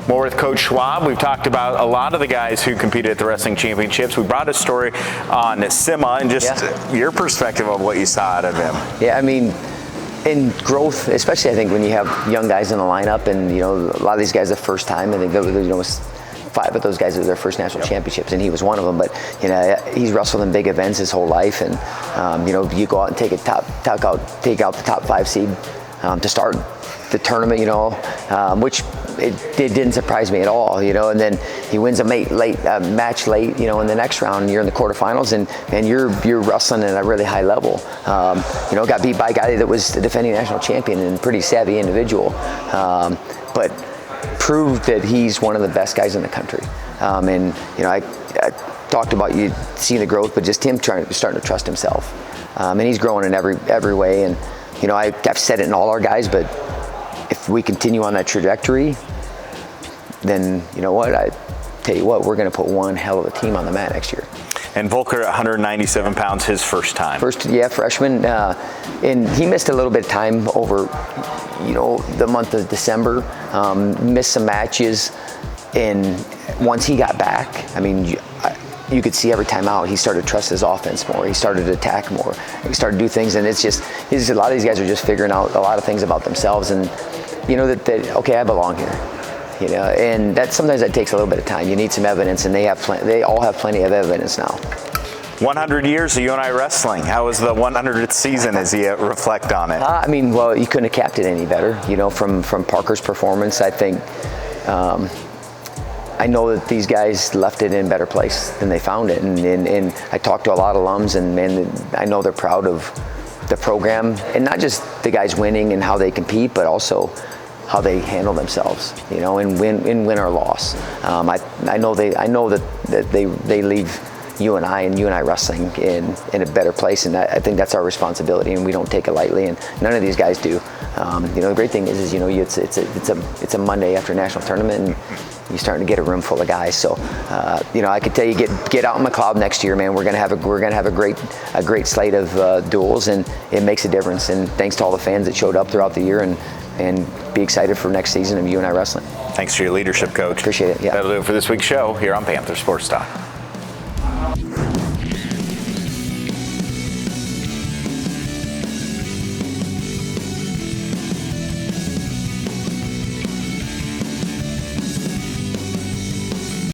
More with Coach Schwab. We've talked about a lot of the guys who competed at the wrestling championships. We brought a story on Simma and just your perspective of what you saw out of him. Yeah, I mean, in growth, especially I think when you have young guys in the lineup, and a lot of these guys the first time, I think was 5 of those guys were their first national championships, and he was one of them. But he's wrestled in big events his whole life, and you go out and take out the top 5 seed to start the tournament, which it didn't surprise me at all, and then he wins a match late, in the next round, and you're in the quarterfinals, and you're wrestling at a really high level. Got beat by a guy that was the defending national champion and pretty savvy individual, but proved that he's one of the best guys in the country. I talked about you seeing the growth, but just him starting to trust himself, and he's growing in every way. And I've said it in all our guys, but if we continue on that trajectory, then I tell you what, we're going to put one hell of a team on the mat next year. And Volker, 197 pounds, his first time. Freshman, and he missed a little bit of time over, the month of December. Missed some matches, and once he got back, I mean, you could see every time out he started to trust his offense more. He started to attack more. He started to do things, and it's just a lot of these guys are just figuring out a lot of things about themselves, and that okay, I belong here. And that sometimes that takes a little bit of time. You need some evidence, and they all have plenty of evidence now. 100 years of UNI Wrestling. How was the 100th season as you reflect on it? You couldn't have capped it any better. From Parker's performance, I think. I know that these guys left it in a better place than they found it, and I talked to a lot of alums, and man, I know they're proud of the program, and not just the guys winning and how they compete, but also how they handle themselves, and win or loss. I know that they leave UNI and UNI Wrestling in a better place, and I think that's our responsibility, and we don't take it lightly, and none of these guys do. The great thing is it's a Monday after a national tournament, and you're starting to get a room full of guys. So, I could tell you get out in McLeod next year, man. We're gonna have a great slate of duels, and it makes a difference. And thanks to all the fans that showed up throughout the year, and be excited for next season of UNI Wrestling. Thanks for your leadership, Coach. Appreciate it. Yeah. That'll do it for this week's show here on Panther Sports Talk.